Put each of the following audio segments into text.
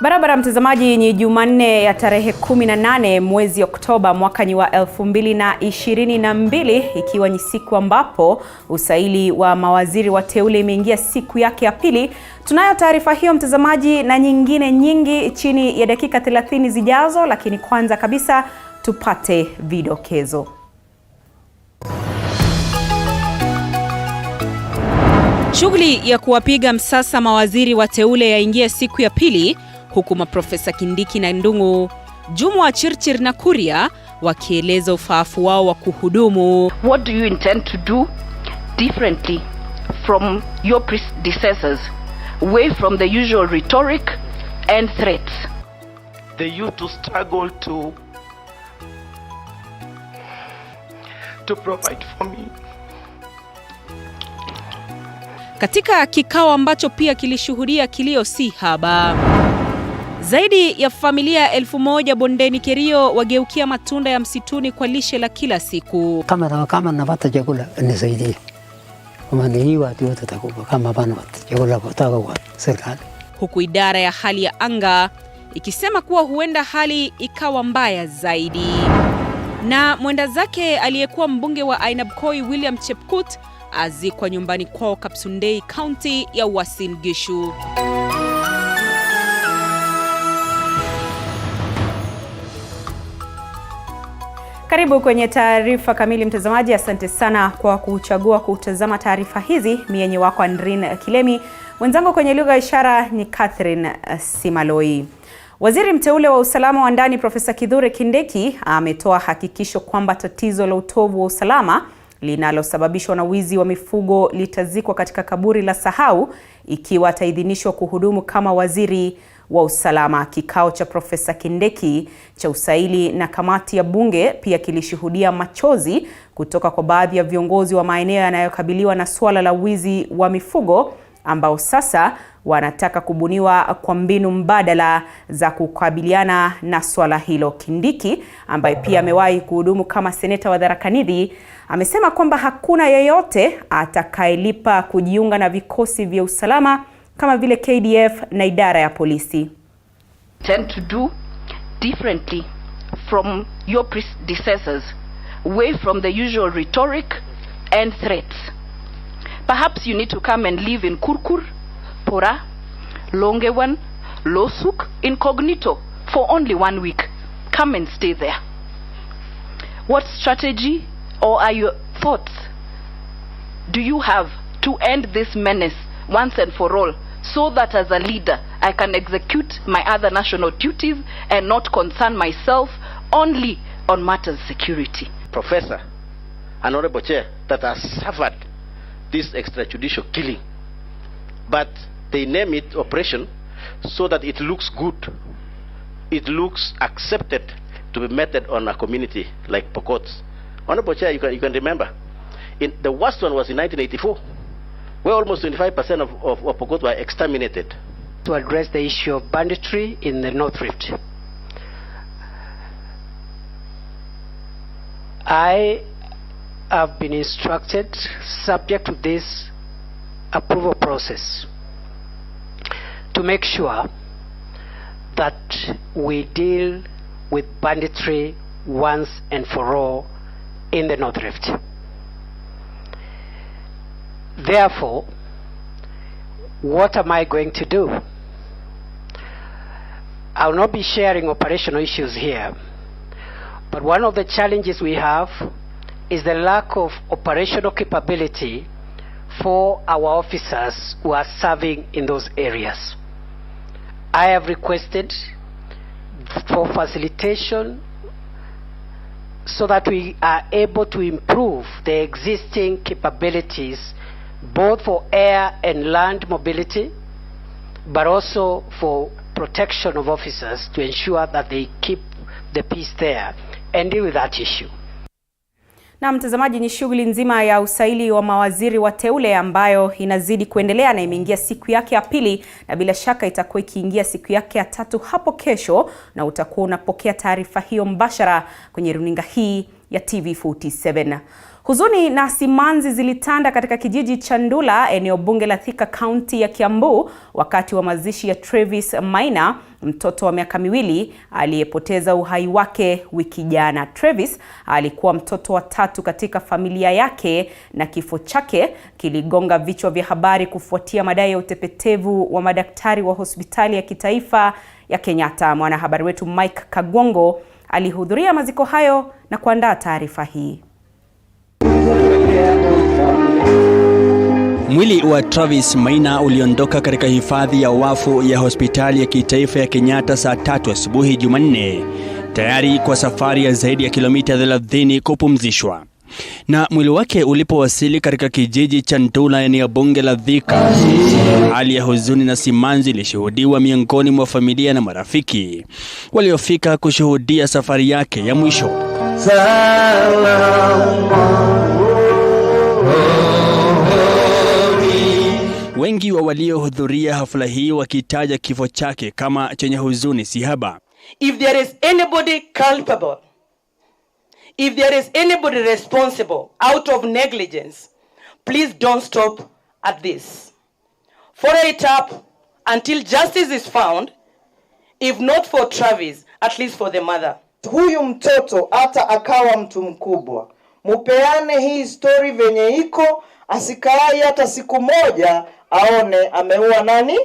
Barabara mtazamaji, ni Jumanne ya tarehe 18 mwezi Oktoba mwaka wa 2022, ikiwa ni siku ambapo usaili wa mawaziri wateule imeingia siku yake ya pili. Tunayo taarifa hiyo mtazamaji na nyingine nyingi chini ya dakika 30 zijazo, lakini kwanza kabisa tupate vidokezo. Shughuli ya kuwapiga msasa mawaziri wateule yaingia siku ya pili, huku maprofesa Kindiki na Ndung'u, Jumwa Chirchir na Kuria wakieleza ufaafu wao wa kuhudumu. What do you intend to do differently from your predecessors, away from the usual rhetoric and threats? The youth to struggle to provide for me. Katika kikao ambacho pia kilishuhudia kilio si haba, zaidi ya familia 1000 bondeni Kerio wageukia matunda ya msituni kwa lishe la kila siku. Kama napata chakula nisaidie. Kama ni watu wote watakufa kama bana chakula kutoka kwa serikali. Huku idara ya hali ya anga ikisema kuwa huenda hali ikawa mbaya zaidi. Na mwenda zake aliyekuwa mbunge wa Ainabkoi William Chepkut azikwa nyumbani kwao Kapsundei, County ya Uasin Gishu. Karibu kwenye taarifa kamili mtazamaji. Asante sana kwa kuchagua kutazama taarifa hizi. Mimi wako Andrin Kilemi, mwenzangu kwenye lugha ya ishara ni Catherine Simaloi. Waziri mteule wa usalama wa ndani Profesa Kithure Kindiki ametoa hakikisho kwamba tatizo la utovu wa usalama linalosababishwa na wizi wa mifugo litazikwa katika kaburi la sahau ikiwa ataidhinishwa kuhudumu kama waziri wa usalama. Kikao cha Profesa Kindiki cha usaili na kamati ya bunge pia kilishuhudia machozi kutoka kwa baadhi ya viongozi wa maeneo yanayokabiliwa na suala la wizi wa mifugo, ambao sasa wanataka kubuniwa kwa mbinu mbadala za kukabiliana na swala hilo. Kindiki, ambaye pia amewahi kuhudumu kama seneta wa Tharaka Nithi, amesema kwamba hakuna yeyote atakayelipa kujiunga na vikosi vya usalama kama vile KDF na idara ya polisi. Tend to do differently from your predecessors, away from the usual rhetoric and threats. Perhaps you need to come and live in Kurkur, Pora, Longewan, Losuk, incognito for only 1 week. Come and stay there. What strategy or are your thoughts do you have to end this menace once and for all, so that as a leader I can execute my other national duties and not concern myself only on matters security? Professor, Honorable Chair, that has suffered this extrajudicial killing, but they name it operation so that it looks good, it looks accepted to be meted on a community like Pokot. Honorable Chair, you can remember, the worst one was in 1984, where almost 25% of Pokot were exterminated. To address the issue of banditry in the North Rift, I have been instructed, subject to this approval process, to make sure that we deal with banditry once and for all in the North Rift. Therefore, what am I going to do? I will not be sharing operational issues here, but one of the challenges we have is the lack of operational capability for our officers who are serving in those areas. I have requested for facilitation so that we are able to improve the existing capabilities both for air and land mobility, but also for protection of officers to ensure that they keep the peace there and deal with that issue. Na mtazamaji, ni shughuli nzima ya usaili wa mawaziri wateule ambayo inazidi kuendelea na imeingia siku yake ya pili, na bila shaka itakuwa ikiingia siku yake ya 3 hapo kesho, na utakuwa unapokea taarifa hiyo mbashara kwenye runinga hii ya TV47. Huzuni na simanzi zilitanda katika kijiji cha Ndula, eneo bunge la Thika, kaunti ya Kiambu, wakati wa mazishi ya Travis Maina, mtoto wa miaka miwili aliyepoteza uhai wake wiki jana. Travis alikuwa mtoto wa 3 katika familia yake, na kifo chake kiligonga vichwa vya habari kufuatia madai ya utepetevu wa madaktari wa hospitali ya kitaifa ya Kenyatta. Mwanahabari wetu Mike Kagwongo alihudhuria maziko hayo na kuandaa taarifa hii. Mwili wa Travis Maina uliondoka katika hifadhi ya wafu ya hospitali ya kitaifa ya Kenyatta saa 3 asubuhi Jumanne, tayari kwa safari ya zaidi ya kilomita 30 kupumzishwa. Na mwili wake ulipowasili katika kijiji cha Ndula, eneo bunge la Thika, hali ya huzuni na simanzi ilishuhudiwa miongoni mwa familia na marafiki waliofika kushuhudia safari yake ya mwisho. Wengi wa waliohudhuria hafla hii wakitaja kifo chake kama chenye huzuni sihaba. If there is anybody culpable, if there is anybody responsible out of negligence, please don't stop at this. Follow it up until justice is found, if not for Travis, at least for the mother. Huyu mtoto hata akawa mtu mkubwa, mupeane hii story venye iko, asikai hata siku moja aone ameua nani?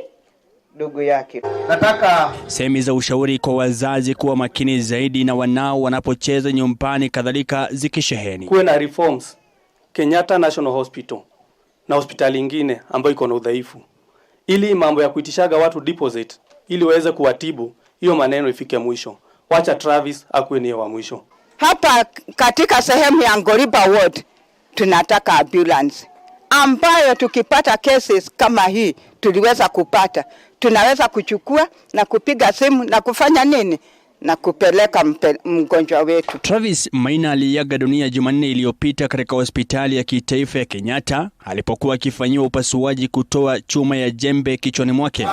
Ndugu yake. Nataka semi za ushauri kwa wazazi kuwa makini zaidi na wanao wanapocheza nyumbani, kadhalika zikisheheni. Kuwe na reforms Kenyatta National Hospital na hospitali nyingine ambayo iko na udhaifu, ili mambo ya kuitishaga watu deposit ili waweze kuwatibu, hiyo maneno ifike mwisho. Wacha Travis akuwe ni wa mwisho. Hapa katika sehemu ya Ngoriba Ward tunataka ambulance ambayo tukipata cases kama hii tuliweza kupata, tunaweza kuchukua na kupiga simu na kufanya nini na kupeleka mgonjwa wetu. Travis Maina aliaga dunia Jumanne iliyopita katika hospitali ya kitaifa ya Kenyatta alipokuwa akifanyiwa upasuaji kutoa chuma ya jembe kichwani mwake.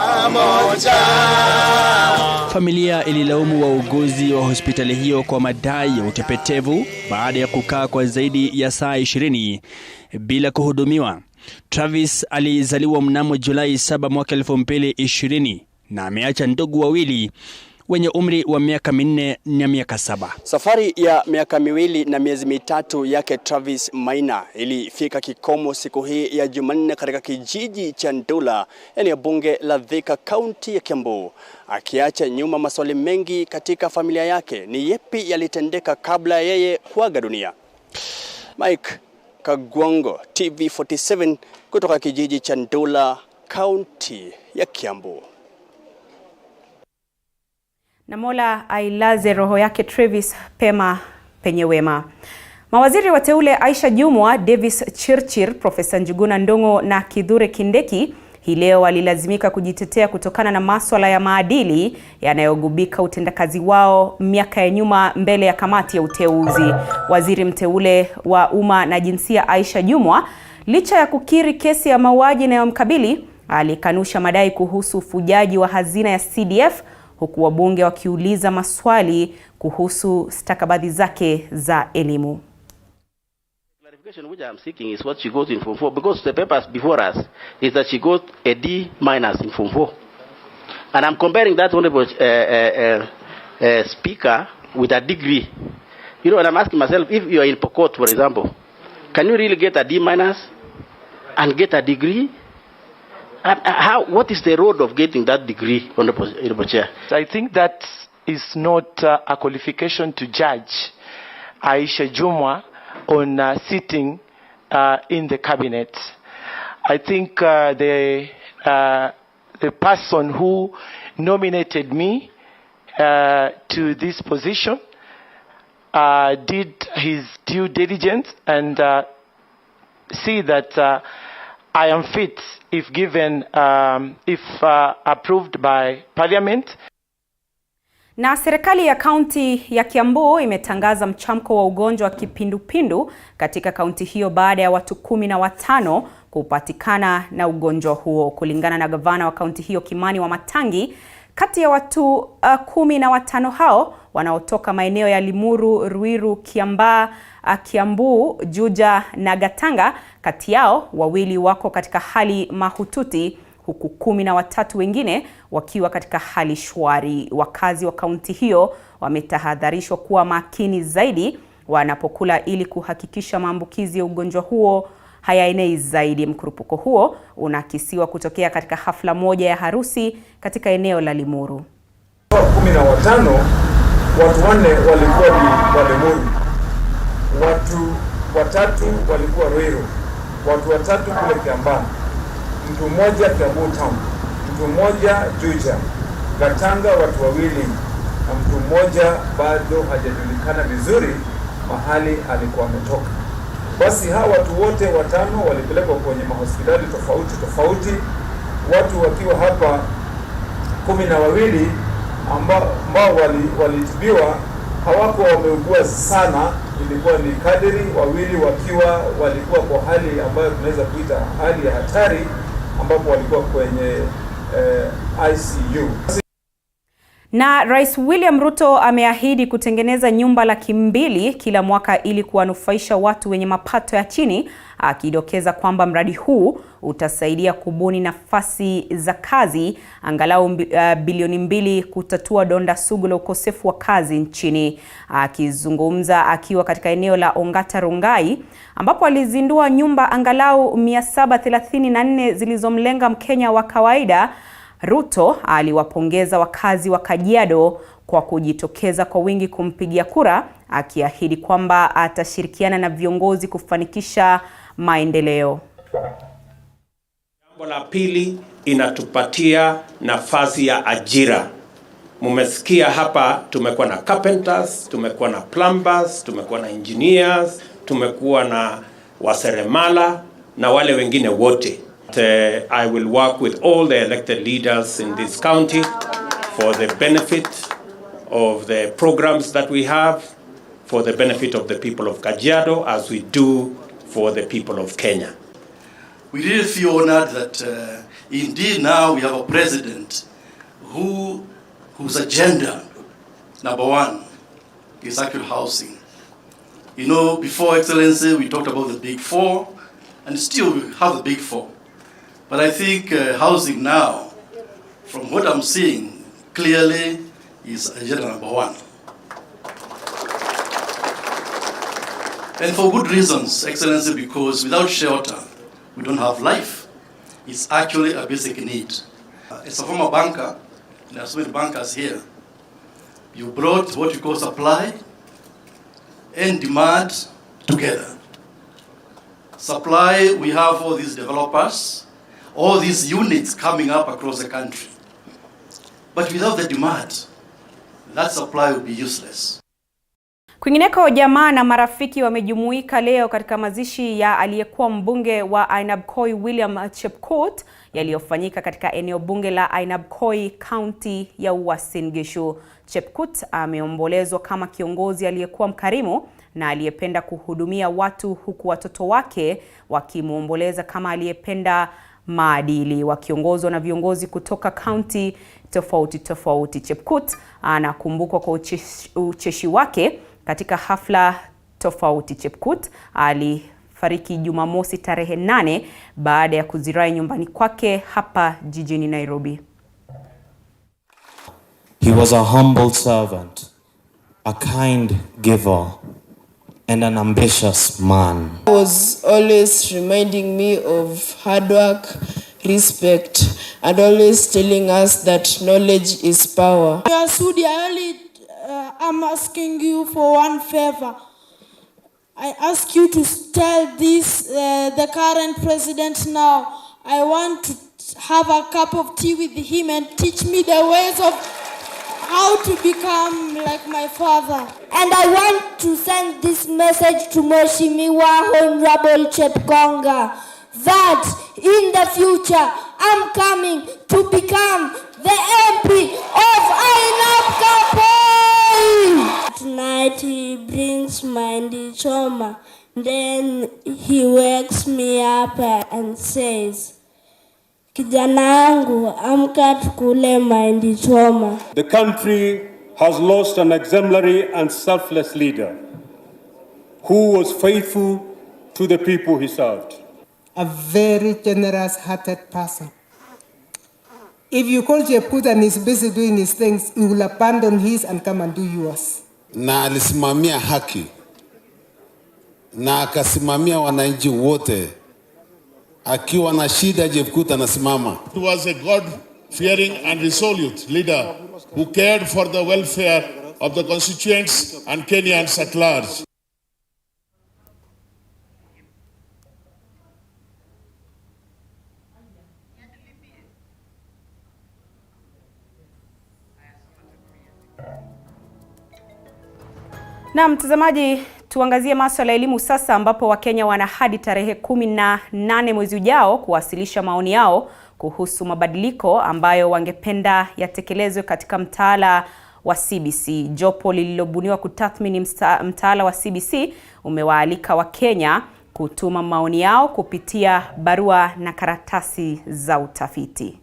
Familia ililaumu wauguzi wa hospitali hiyo kwa madai ya utepetevu baada ya kukaa kwa zaidi ya saa 20 bila kuhudumiwa. Travis alizaliwa mnamo Julai 7 mwaka 2020 na ameacha ndugu wawili wenye umri wa miaka 4 na miaka 7. Safari ya miaka 2 na miezi 3 yake Travis Maina ilifika kikomo siku hii ya Jumanne katika kijiji cha Ndula, eneo bunge la Thika, kaunti ya Kiambu, akiacha nyuma maswali mengi katika familia yake. Ni yepi yalitendeka kabla yeye kuaga dunia? Mike Kagwongo, TV47, kutoka kijiji cha Ndula, kaunti ya Kiambu. Na Mola ailaze roho yake Travis pema penye wema. Mawaziri wateule Aisha Jumwa, Davis Chirchir, Profesa Njuguna Ndung'u na Kithure Kindiki hii leo walilazimika kujitetea kutokana na masuala ya maadili yanayogubika utendakazi wao miaka ya nyuma mbele ya kamati ya uteuzi. Waziri mteule wa umma na jinsia Aisha Jumwa, licha ya kukiri kesi ya mauaji inayomkabili, alikanusha madai kuhusu ufujaji wa hazina ya CDF, huku wabunge wakiuliza maswali kuhusu stakabadhi zake za elimu. Clarification which I am seeking is what she got in Form 4, because the papers before us is that she got a D- in Form 4. And I'm comparing that honorable speaker with a degree. You know, and I'm asking myself, if you are in Pokot, for example, can you really get a D- and get a degree? What is the road of getting that degree, Honorable Chair? I think that is not a qualification to judge Aisha Jumwa on sitting in the cabinet. I think the person who nominated me to this position did his due diligence and see that I am fit if given, if approved by Parliament. Na serikali ya kaunti ya Kiambu imetangaza mchamko wa ugonjwa wa kipindupindu katika kaunti hiyo baada ya watu 15 kupatikana na ugonjwa huo. Kulingana na gavana wa kaunti hiyo Kimani Wamatangi, kati ya watu 15 hao wanaotoka maeneo ya Limuru, Ruiru, Kiambaa, Kiambu, Juja na Gatanga. Kati yao wawili wako katika hali mahututi huku 13 wengine wakiwa katika hali shwari. Wakazi wa kaunti hiyo wametahadharishwa kuwa makini zaidi wanapokula ili kuhakikisha maambukizi ya ugonjwa huo hayaenei zaidi. Mkurupuko huo unakisiwa kutokea katika hafla moja ya harusi katika eneo la Limuru. 15, watu 4 walikuwa ni Limuru, watu 3 walikuwa Ruiru, watu 3 kule Kiambaa, mtu mmoja Kiambu Town, mtu mmoja Juja, Gatanga watu 2 na mtu mmoja bado hajajulikana vizuri mahali alikuwa ametoka. Basi hawa watu wote 5 walipelekwa kwenye mahospitali tofauti, watu wakiwa hapa 12 ambao walitibiwa hawako wameugua sana, ilikuwa ni kadiri, 2 wakiwa walikuwa kwa hali ambayo tunaweza kuita hali ya hatari, ambapo walikuwa kwenye ICU. Na Rais William Ruto ameahidi kutengeneza nyumba 200,000 kila mwaka ili kuwanufaisha watu wenye mapato ya chini, akidokeza kwamba mradi huu utasaidia kubuni nafasi za kazi angalau bilioni 2 kutatua donda sugu la ukosefu wa kazi nchini. Akizungumza akiwa katika eneo la Ongata Rongai ambapo alizindua nyumba angalau 734 zilizomlenga Mkenya wa kawaida, Ruto aliwapongeza wakazi wa Kajiado kwa kujitokeza kwa wingi kumpigia kura, akiahidi kwamba atashirikiana na viongozi kufanikisha maendeleo. Jambo la pili, inatupatia nafasi ya ajira. Mumesikia hapa tumekuwa na carpenters, tumekuwa na plumbers, tumekuwa na engineers, tumekuwa na waseremala na wale wengine wote. I will work with all the elected leaders in this county for the benefit of the programs that we have, for the benefit of the people of Kajiado, as we do for the people of Kenya. We really feel honored that indeed now we have a president whose agenda, number 1, is actual housing. You know, before Excellency, we talked about the big 4, and still we have the big 4. But I think housing now, from what I'm seeing, clearly is agenda number 1. And for good reasons, Excellency, because without shelter, we don't have life. It's actually a basic need. As a former banker, and there are so many bankers here, you brought what you call supply and demand together. Supply, we have all these developers, all these units coming up across the country. But without the demand, that supply will be useless. Kwingineko, jamaa na marafiki wamejumuika leo katika mazishi ya aliyekuwa mbunge wa Ainabkoi William Chepkut yaliyofanyika katika eneo bunge la Ainabkoi, kaunti ya Uasin Gishu. Chepkut ameombolezwa kama kiongozi aliyekuwa mkarimu na aliyependa kuhudumia watu, huku watoto wake wakimuomboleza kama aliyependa maadili, wakiongozwa na viongozi kutoka kaunti tofauti. Chepkut anakumbukwa kwa ucheshi wake katika hafla tofauti. Chepkut alifariki Jumamosi tarehe 8 baada ya kuzirai nyumbani kwake hapa jijini Nairobi. He was a humble servant, a kind giver, and an ambitious man. He was always reminding me of hard work, respect, and always telling us that knowledge is power. Sudi, I'm asking you for one favor. I ask you to tell the current president now. I want to have a cup of tea with him and teach me the ways of how to become like my father. And I want to send this message to Mheshimiwa Honorable Chepkonga that in the future I'm coming to become the MP of Ainabkoi. Tonight he brings my ndichoma, then he wakes me up and says, kijana yangu, amka tukule mahindi choma. The country has lost an exemplary and selfless leader. who was faithful to the people he served. A very generous-hearted person. If you call Jeput and he's busy doing his things, he will abandon his and come and do yours. Na alisimamia haki na akasimamia wananchi wote. Akiwa na shida Jeput anasimama. He was a God-fearing and resolute leader who cared for the welfare of the constituents and Kenyans at large. Na mtazamaji, tuangazie masuala ya elimu sasa, ambapo Wakenya wana hadi tarehe 18 mwezi ujao kuwasilisha maoni yao kuhusu mabadiliko ambayo wangependa yatekelezwe katika mtaala wa CBC. Jopo lililobuniwa kutathmini mtaala wa CBC umewaalika Wakenya kutuma maoni yao kupitia barua na karatasi za utafiti.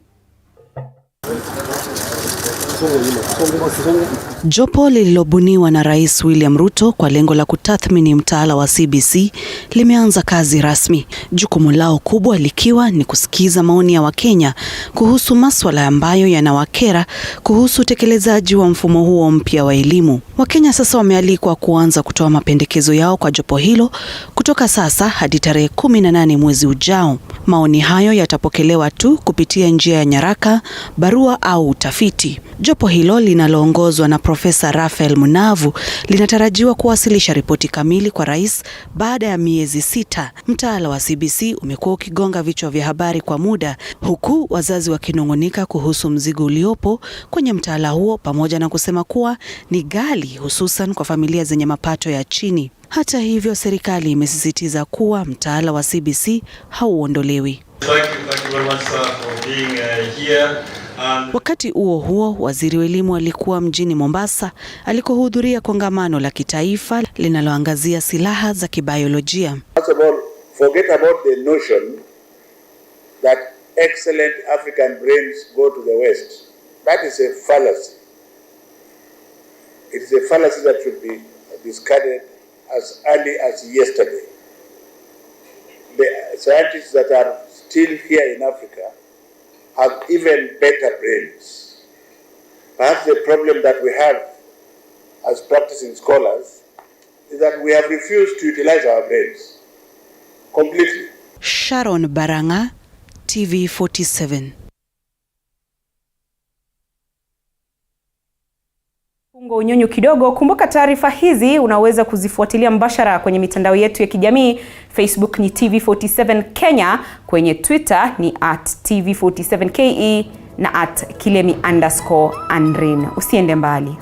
Jopo lililobuniwa na Rais William Ruto kwa lengo la kutathmini mtaala wa CBC limeanza kazi rasmi. Jukumu lao kubwa likiwa ni kusikiza maoni ya Wakenya kuhusu masuala ambayo yanawakera kuhusu utekelezaji wa mfumo huo mpya wa elimu. Wakenya sasa wamealikwa kuanza kutoa mapendekezo yao kwa jopo hilo kutoka sasa hadi tarehe 18 mwezi ujao. Maoni hayo yatapokelewa tu kupitia njia ya nyaraka, barua au utafiti. Jopo hilo linaloongozwa na Profesa Rafael Munavu linatarajiwa kuwasilisha ripoti kamili kwa rais baada ya miezi 6. Mtaala wa CBC umekuwa ukigonga vichwa vya habari kwa muda, huku wazazi wakinong'onika kuhusu mzigo uliopo kwenye mtaala huo, pamoja na kusema kuwa ni ghali, hususan kwa familia zenye mapato ya chini. Hata hivyo, serikali imesisitiza kuwa mtaala wa CBC hauondolewi. Thank you very much for being here. Wakati huo waziri wa elimu alikuwa mjini Mombasa alikohudhuria kongamano la kitaifa linaloangazia silaha za kibiolojia. First of all, forget about the notion that excellent African brains go to the West. That is a fallacy. It is a fallacy that should be discarded as early as yesterday. The scientists that are still here in Africa have even better brains. Perhaps the problem that we have as practicing scholars is that we have refused to utilize our brains completely. Sharon Baranga, TV47. Unyonyo kidogo. Kumbuka taarifa hizi unaweza kuzifuatilia mbashara kwenye mitandao yetu ya kijamii. Facebook ni TV47 Kenya, kwenye Twitter ni @TV47KE na @Kilemi_Andrin. Usiende mbali.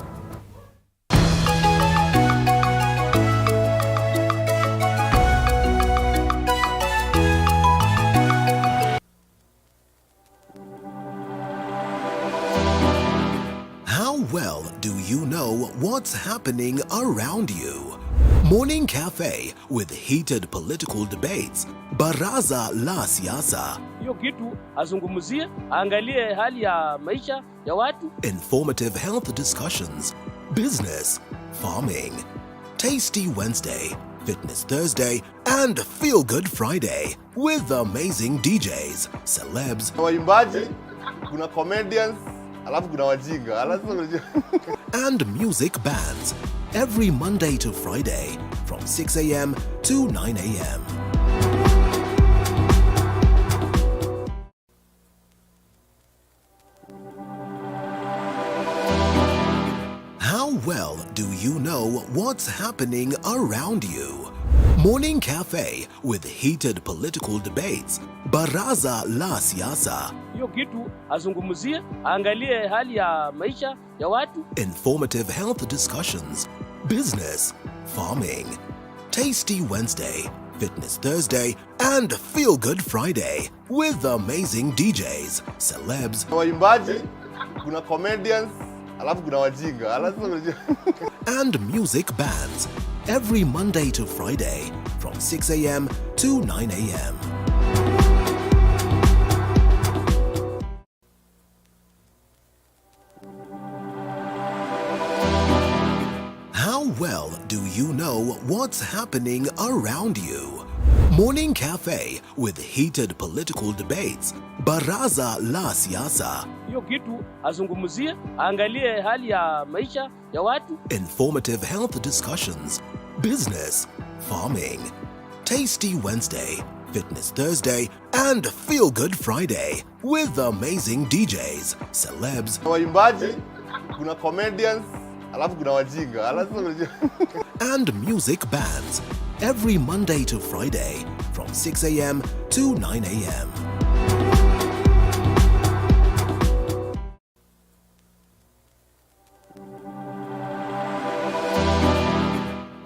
Well, do you know what's happening around you? Morning Cafe with heated political debates. Baraza la siasa. Hiyo kitu azungumzie, angalie hali ya maisha ya watu. Informative health discussions. Business, farming. Tasty Wednesday, Fitness Thursday, and Feel Good Friday with amazing DJs, celebs, waimbaji, kuna comedians, alafu kuna wajinga, and music bands every Monday to Friday from 6 a.m. to 9 a.m. How well do you know what's happening around you? Morning Cafe with heated political debates. Baraza la siasa. Hiyo kitu azungumzie, angalie hali ya maisha ya watu. Informative health discussions. Business, farming. Tasty Wednesday, Fitness Thursday, and Feel Good Friday with amazing DJs, celebs, waimbaji, kuna comedians, alafu kuna wajinga, and music bands every Monday to Friday from 6 a.m. to 9 a.m. How well do you know what's happening around you? Morning Cafe with heated political debates. Baraza la Siasa. Hiyo kitu azungumzie, angalie hali ya maisha ya watu. Informative health discussions. Business, farming. Tasty Wednesday, Fitness Thursday, and Feel Good Friday with amazing DJs, celebs, waimbaji, kuna comedians, alafu kuna wajinga, and music bands every Monday to Friday from 6 a.m. to 9 a.m.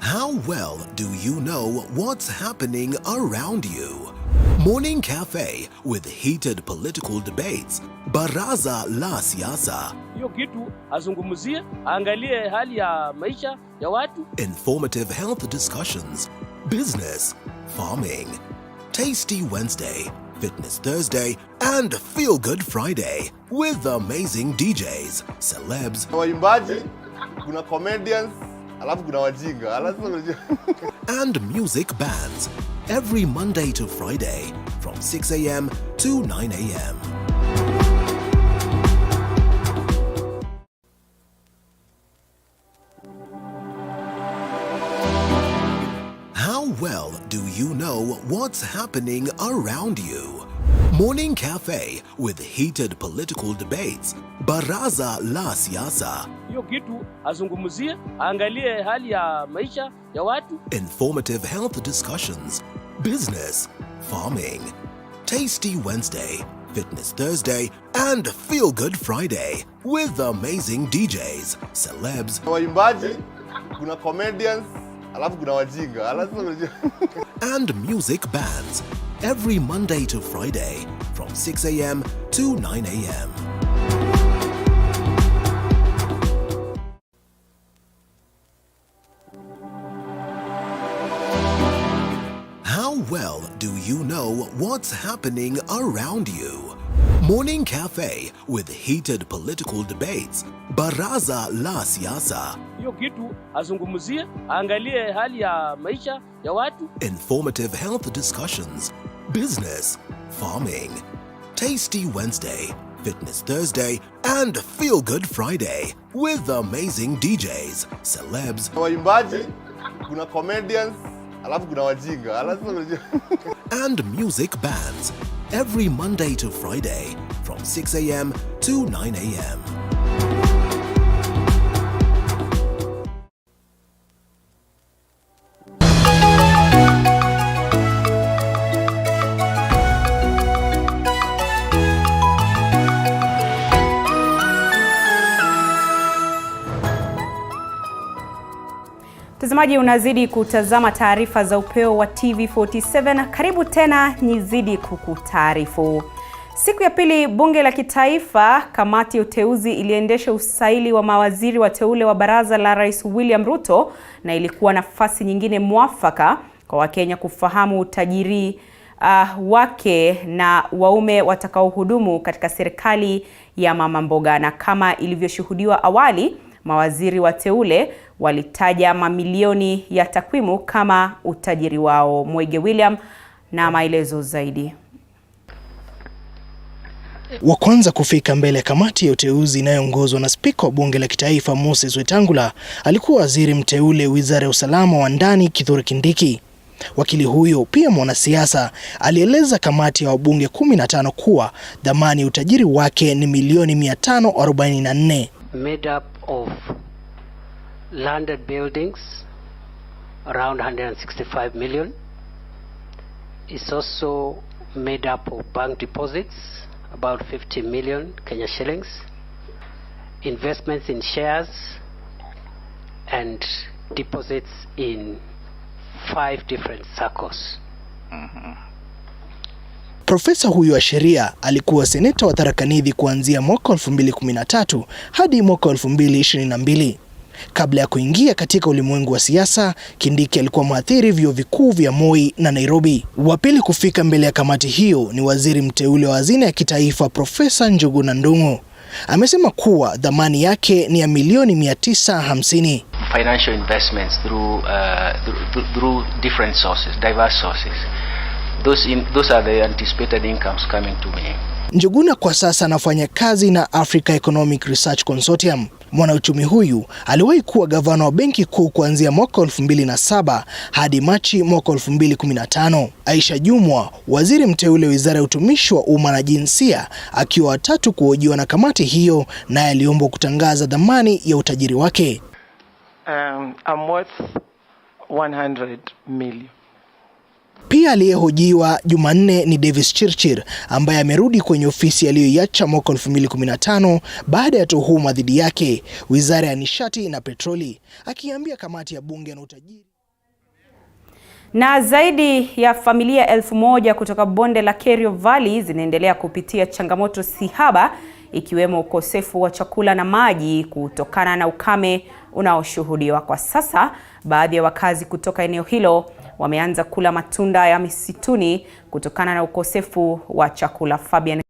How well do you know what's happening around you? Morning Cafe with heated political debates. Baraza la Siasa. Hiyo kitu azungumzie, angalie hali ya maisha ya watu. Informative health discussions. Business, farming. Tasty Wednesday, Fitness Thursday, and Feel Good Friday with amazing DJs, celebs, waimbaji, kuna comedians, alafu kuna wajinga, and music bands every Monday to Friday from 6 a.m. to 9 a.m. How well do you know what's happening around you? Morning Cafe with heated political debates. Baraza la Siasa. Hiyo kitu azungumzie, angalie hali ya maisha ya watu. Informative health discussions. Business, farming. Tasty Wednesday, Fitness Thursday, and Feel Good Friday with amazing DJs, celebs, waimbaji, kuna comedians, alafu kuna wajinga, and music bands every Monday to Friday from 6 a.m. to 9 a.m. How well do you know what's happening around you? Morning Cafe with heated political debates. Baraza la Siasa. Hiyo kitu azungumzie, angalie hali ya maisha ya watu. Informative health discussions. Business, farming. Tasty Wednesday, Fitness Thursday, and Feel Good Friday with amazing DJs, celebs, waimbaji, kuna comedians, alafu kuna wajinga, and music bands every Monday to Friday from 6 a.m. to 9 a.m. Mtazamaji, unazidi kutazama taarifa za upeo wa TV47. Karibu tena nizidi kukutaarifu. Siku ya pili bunge la kitaifa, kamati ya uteuzi iliendesha usaili wa mawaziri wateule wa baraza la Rais William Ruto, na ilikuwa nafasi nyingine mwafaka kwa Wakenya kufahamu utajiri wake na waume watakaohudumu katika serikali ya mama mboga. Na kama ilivyoshuhudiwa awali, mawaziri wateule walitaja mamilioni ya takwimu kama utajiri wao. Mwege William na maelezo zaidi. Wa kwanza kufika mbele ya kamati ya uteuzi inayoongozwa na spika wa bunge la kitaifa Moses Wetangula alikuwa waziri mteule wizara ya usalama wa ndani Kithure Kindiki. Wakili huyo pia mwanasiasa alieleza kamati ya wabunge 15 kuwa dhamani ya utajiri wake ni milioni 544. Made up of landed buildings around 165 million. It's also made up of bank deposits about 50 million Kenya shillings, investments in shares, and deposits in 5 different circles. Profesa huyu wa sheria alikuwa seneta wa Tharaka Nithi kuanzia mwaka 2013 hadi mwaka 2022. Kabla ya kuingia katika ulimwengu wa siasa, Kindiki alikuwa mwathiri vyuo vikuu vya Moi na Nairobi. Wa pili kufika mbele ya kamati hiyo ni waziri mteule wa hazina ya kitaifa Profesa Njuguna Ndung'u. Amesema kuwa dhamani yake ni ya milioni 950. financial investments through different sources, diverse sources. Those are the anticipated incomes coming to me. Njuguna kwa sasa anafanya kazi na Africa Economic Research Consortium. Mwanauchumi huyu aliwahi kuwa gavana wa benki kuu kuanzia mwaka 2007 hadi Machi mwaka 2015. Aisha Jumwa, waziri mteule wizara ya utumishi wa umma na jinsia, akiwa watatu kuhojiwa na kamati hiyo, naye aliombwa kutangaza dhamani ya utajiri wake. I'm worth 100 million. Pia aliyehojiwa Jumanne ni Davis Chirchir, ambaye amerudi kwenye ofisi aliyoiacha mwaka 2015 baada ya tuhuma dhidi yake wizara ya nishati na petroli, akiambia kamati ya bunge na utajiri. Na zaidi ya familia 1000 kutoka bonde la Kerio Valley zinaendelea kupitia changamoto sihaba, ikiwemo ukosefu wa chakula na maji kutokana na ukame unaoshuhudiwa kwa sasa. Baadhi ya wakazi kutoka eneo hilo wameanza kula matunda ya misituni kutokana na ukosefu wa chakula. Fabian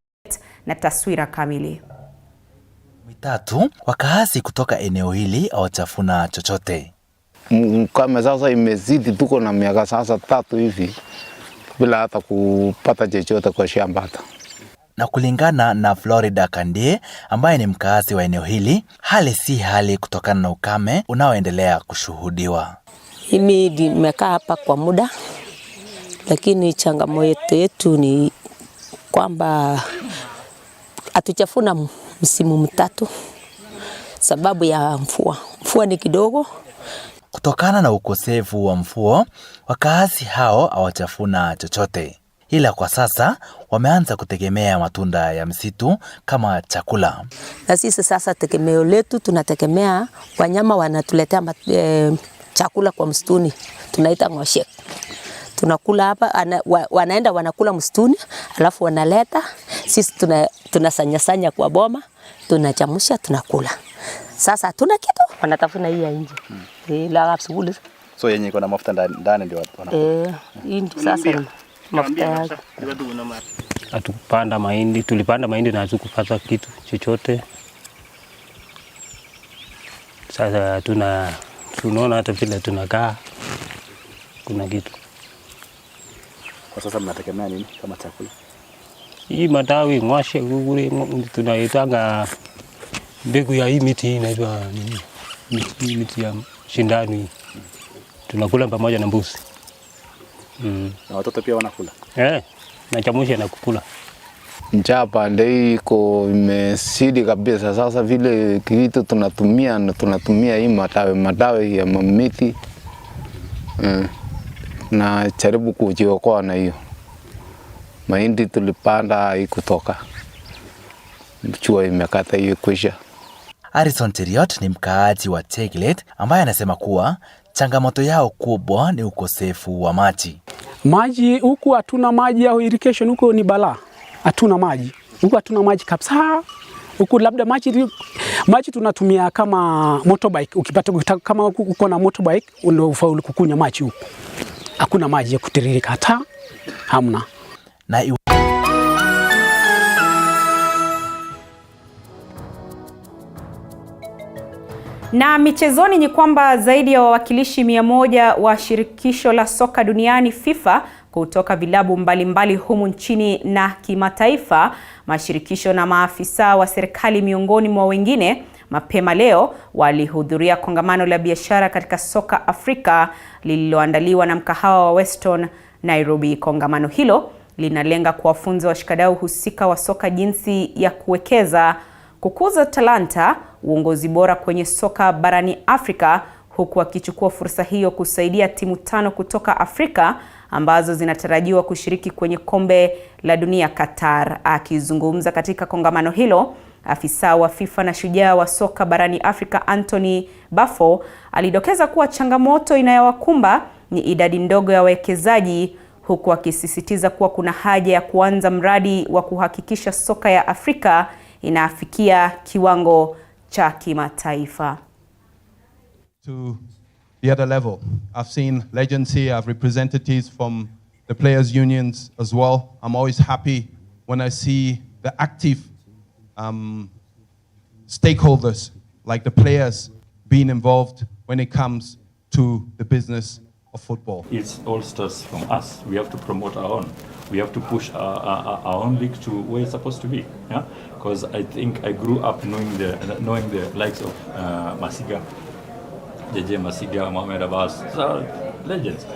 na taswira kamili. Mitatu, wakazi kutoka eneo hili hawatafuna chochote. Kama sasa imezidi, tuko na miaka sasa 3 hivi bila hata kupata chochote kwa shamba. Na kulingana na Florida Kandie, ambaye ni mkazi wa eneo hili, hali si hali kutokana na ukame unaoendelea kushuhudiwa. Mimi nimekaa hapa kwa muda, lakini changamoto yetu ni kwamba hatujafuna msimu mtatu sababu ya mvua. Mvua ni kidogo. Kutokana na ukosefu wa mvua, wakazi hao hawatafuna chochote. Ila kwa sasa wameanza kutegemea matunda ya msitu kama chakula. Na sisi sasa tegemeo letu tunategemea wanyama wanatuletea chakula kwa msituni. Tunaita ng'oshe. Tunakula hapa, wanaenda wanakula msituni, alafu wanaleta. Sisi tunasanya kwa boma, tunachamusha, tunakula. Sasa hatuna kitu, wanatafuna hii ya nje. La absolute. So yenye iko na mafuta ndani ndio wanakula. Hii sasa mafuta yake. Atupanda mahindi, tulipanda mahindi na hatukupata kitu chochote. Sasa tunaona hata vile tunakaa kuna kitu. Kwa sasa mnategemea nini kama chakula? Hii matawi ng'oshe guguri tunaitanga mbegu ya hii miti inaitwa nini? Miti ya shindani. Tunakula pamoja na mbuzi. Na watoto pia wanakula? Na chamusha na kukula. Njaa pande iko imesidi kabisa. Sasa vile kitu tunatumia hii matawi ya miti. Na jaribu kujiokoa na hiyo. Mahindi tulipanda haikutoka. Jua imekata hiyo kwisha. Harrison Teriot ni mkaaji wa Teglet, ambaye anasema kuwa changamoto yao kubwa ni ukosefu wa maji. Maji huku hatuna maji ya irrigation, huko ni balaa. Hatuna maji. Huku hatuna maji kabisa. Huku labda maji tunatumia kama motorbike. Ukipata kama uko na motorbike ndio ufaulu kukunywa maji huku. Hakuna maji ya kutiririka hata hamna. Na michezoni ni kwamba zaidi ya wawakilishi 100 wa shirikisho la soka duniani FIFA kutoka vilabu mbalimbali humu nchini na kimataifa, mashirikisho na maafisa wa serikali miongoni mwa wengine, mapema leo walihudhuria kongamano la biashara katika soka Afrika lililoandaliwa na mkahawa wa Weston Nairobi. Kongamano hilo linalenga kuwafunza washikadau husika wa soka jinsi ya kuwekeza, kukuza talanta, uongozi bora kwenye soka barani Afrika, huku akichukua fursa hiyo kusaidia timu 5 kutoka Afrika ambazo zinatarajiwa kushiriki kwenye kombe la dunia Qatar. Akizungumza katika kongamano hilo, afisa wa FIFA na shujaa wa soka barani Afrika Anthony Bafo alidokeza kuwa changamoto inayowakumba ni idadi ndogo ya wawekezaji, huku akisisitiza kuwa kuna haja ya kuanza mradi wa kuhakikisha soka ya Afrika inafikia kiwango cha kimataifa. To the other level. I've seen legends here, I've representatives from the players' unions as well. I'm always happy when I see the active stakeholders, like the players, being involved when when it comes to the business of football. It all starts from us. We have to promote our own. We have to push our own league to where it's supposed to be. Yeah, because I think I grew up knowing the likes of Masiga, JJ Masiga, Mohamed Abbas, legends.